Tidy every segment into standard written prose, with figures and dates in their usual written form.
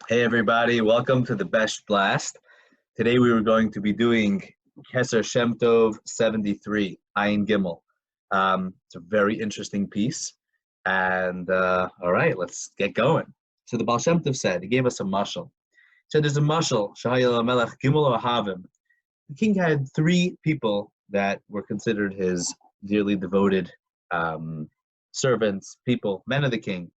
Hey everybody, welcome to the Besht Blast. Today we were going to be doing Kesser Shem Tov 73, Ayin Gimel. It's a very interesting piece. And all right, let's get going. So the Baal Shem Tov said, he gave us a mashal. He said there's a mashal, Shahayel Melech Gimel Ohavim. The king had three people that were considered his dearly devoted servants, people, men of the king.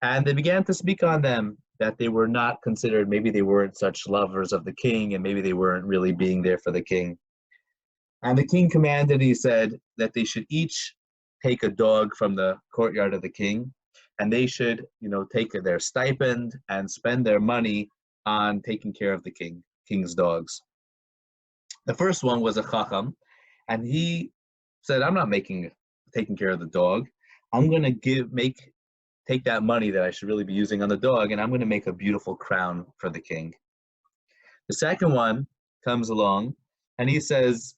And they began to speak on them that they were not considered, maybe they weren't such lovers of the king, and maybe they weren't really being there for the king. And the king commanded, he said, that they should each take a dog from the courtyard of the king, and they should, take their stipend and spend their money on taking care of the king's dogs. The first one was a chacham, and he said, I'm not taking care of the dog. I'm going to take that money that I should really be using on the dog, and I'm going to make a beautiful crown for the king. The second one comes along, and he says,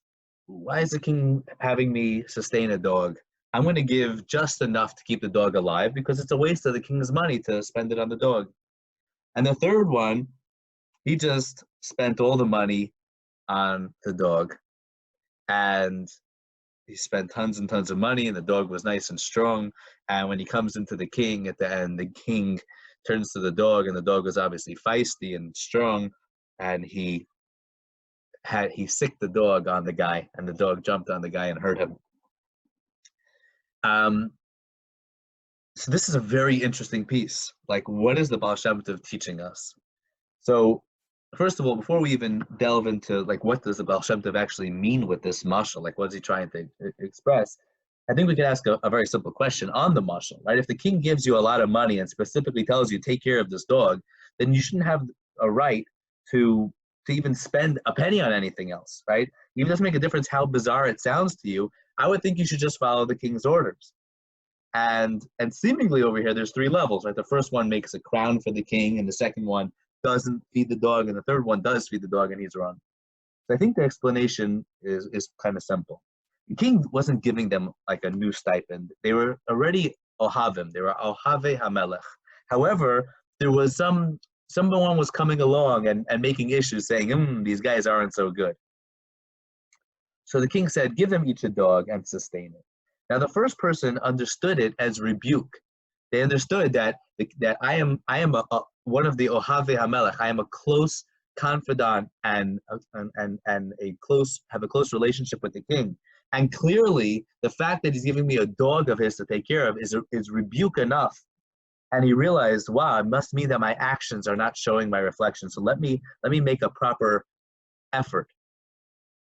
why is the king having me sustain a dog? I'm going to give just enough to keep the dog alive because it's a waste of the king's money to spend it on the dog. And the third one, he just spent all the money on the dog, and he spent tons and tons of money, and the dog was nice and strong. And when he comes into the king at the end, the king turns to the dog, and the dog was obviously feisty and strong, and he sicked the dog on the guy, and the dog jumped on the guy and hurt him. So this is a very interesting piece. Like, what is the Baal Shem Tov teaching us? So first of all, before we even delve into what does the Baal Shem Tov actually mean with this mashal, what is he trying to express? I think we could ask a very simple question on the mashal, right? If the king gives you a lot of money and specifically tells you take care of this dog, then you shouldn't have a right to even spend a penny on anything else, right? Even doesn't make a difference how bizarre it sounds to you. I would think you should just follow the king's orders. And seemingly over here, there's three levels, right? The first one makes a crown for the king, and the second one doesn't feed the dog, and the third one does feed the dog, and he's wrong. So I think the explanation is kind of simple. The king wasn't giving them a new stipend. They were already ohavim. They were ohave hamelech. However, there was someone was coming along and making issues, saying, these guys aren't so good. So the king said, give them each a dog and sustain it. Now the first person understood it as rebuke. They understood that I am one of the ohave hamelech. I am a close confidant and have a close relationship with the king. And clearly, the fact that he's giving me a dog of his to take care of is rebuke enough. And he realized, wow, it must mean that my actions are not showing my reflection. So let me make a proper effort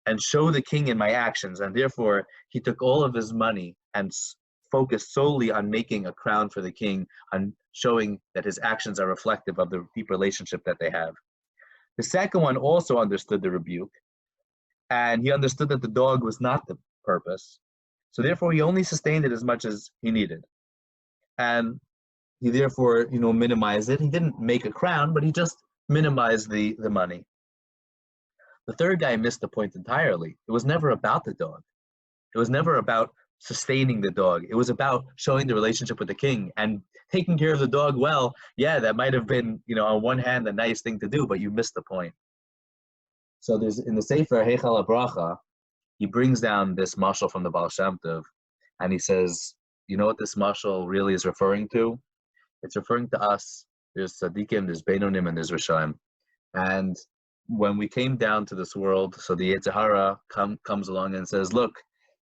and show the king in my actions. And therefore, he took all of his money and focused solely on making a crown for the king, on showing that his actions are reflective of the deep relationship that they have. The second one also understood the rebuke, and he understood that the dog was not the purpose. So therefore, he only sustained it as much as he needed. And he therefore, minimized it. He didn't make a crown, but he just minimized the money. The third guy missed the point entirely. It was never about the dog. It was never about sustaining the dog. It was about showing the relationship with the king and taking care of the dog well. Yeah, that might have been, on one hand, a nice thing to do, but you missed the point. So there's in the Sefer Heichal HaBracha, he brings down this mashal from the Baal Shem Tov, and he says, you know what this mashal really is referring to? It's referring to us. There's tzaddikim, there's beinonim, and there's rishaim. And when we came down to this world, so the Yetzer Hara comes along and says, look,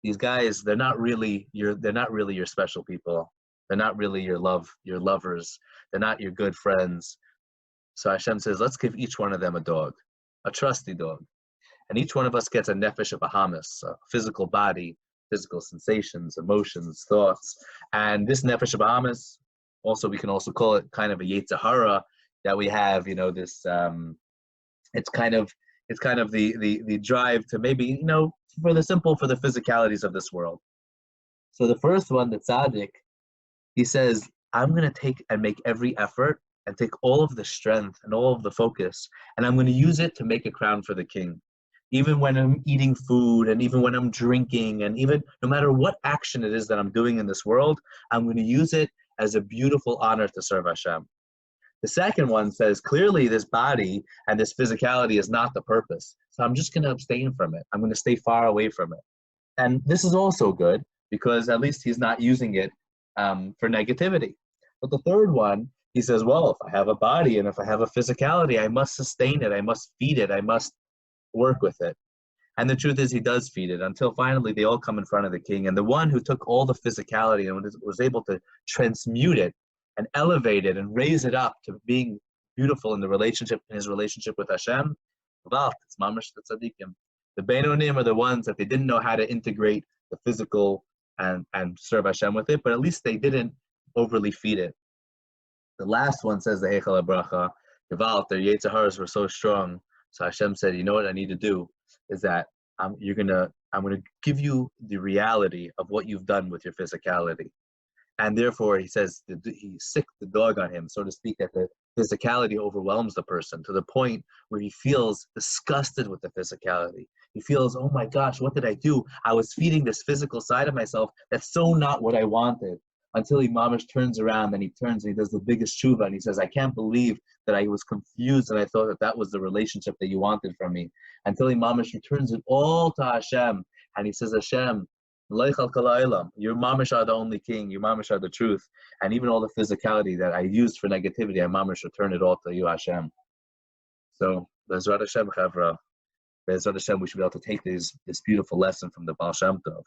these guys, they're not really your special people. They're not really your lovers. They're not your good friends. So Hashem says, let's give each one of them a dog, a trusty dog. And each one of us gets a nefesh of Bahamas, a physical body, physical sensations, emotions, thoughts. And this nefesh of Bahamas, also, we can also call it kind of a Yetzer Hara that we have, this, it's kind of the drive to maybe, for the physicalities of this world. So the first one, the tzaddik, he says, I'm going to take and make every effort and take all of the strength and all of the focus, and I'm going to use it to make a crown for the king. Even when I'm eating food, and even when I'm drinking, and even no matter what action it is that I'm doing in this world, I'm going to use it as a beautiful honor to serve Hashem. The second one says, clearly this body and this physicality is not the purpose. So I'm just going to abstain from it. I'm going to stay far away from it. And this is also good because at least he's not using it for negativity. But the third one, he says, well, if I have a body and if I have a physicality, I must sustain it. I must feed it. I must work with it. And the truth is he does feed it until finally they all come in front of the king. And the one who took all the physicality and was able to transmute it and elevate it and raise it up to being beautiful in his relationship with Hashem, it's mamash the tzaddikim. The Beinonim are the ones that they didn't know how to integrate the physical and serve Hashem with it, but at least they didn't overly feed it. The last one says the Heichal HaBracha, their Yetzer Haras were so strong. So Hashem said, you know what I need to do is that I'm gonna give you the reality of what you've done with your physicality. And therefore, he says, he sicked the dog on him, so to speak, that the physicality overwhelms the person to the point where he feels disgusted with the physicality. He feels, oh my gosh, what did I do? I was feeding this physical side of myself that's so not what I wanted. Until he mamish turns around and he does the biggest tshuva and he says, I can't believe that I was confused and I thought that was the relationship that you wanted from me. Until he mamish returns it all to Hashem and he says, Hashem, your mamish are the only king, your mamish are the truth, and even all the physicality that I used for negativity, I mamish return it all to you, Hashem. So, Bezrat Hashem, Chavra, Bezrat Hashem, we should be able to take this beautiful lesson from the Baal Shem Tov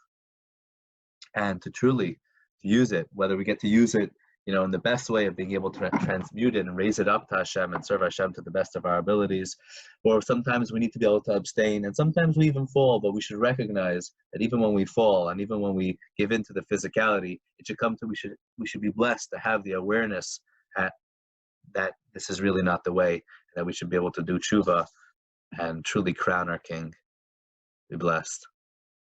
and to truly use it, whether we get to use it, in the best way of being able to transmute it and raise it up to Hashem and serve Hashem to the best of our abilities, or sometimes we need to be able to abstain, and sometimes we even fall, but we should recognize that even when we fall and even when we give in to the physicality, it should come to, we should be blessed to have the awareness that this is really not the way, and that we should be able to do tshuva and truly crown our King. Be blessed.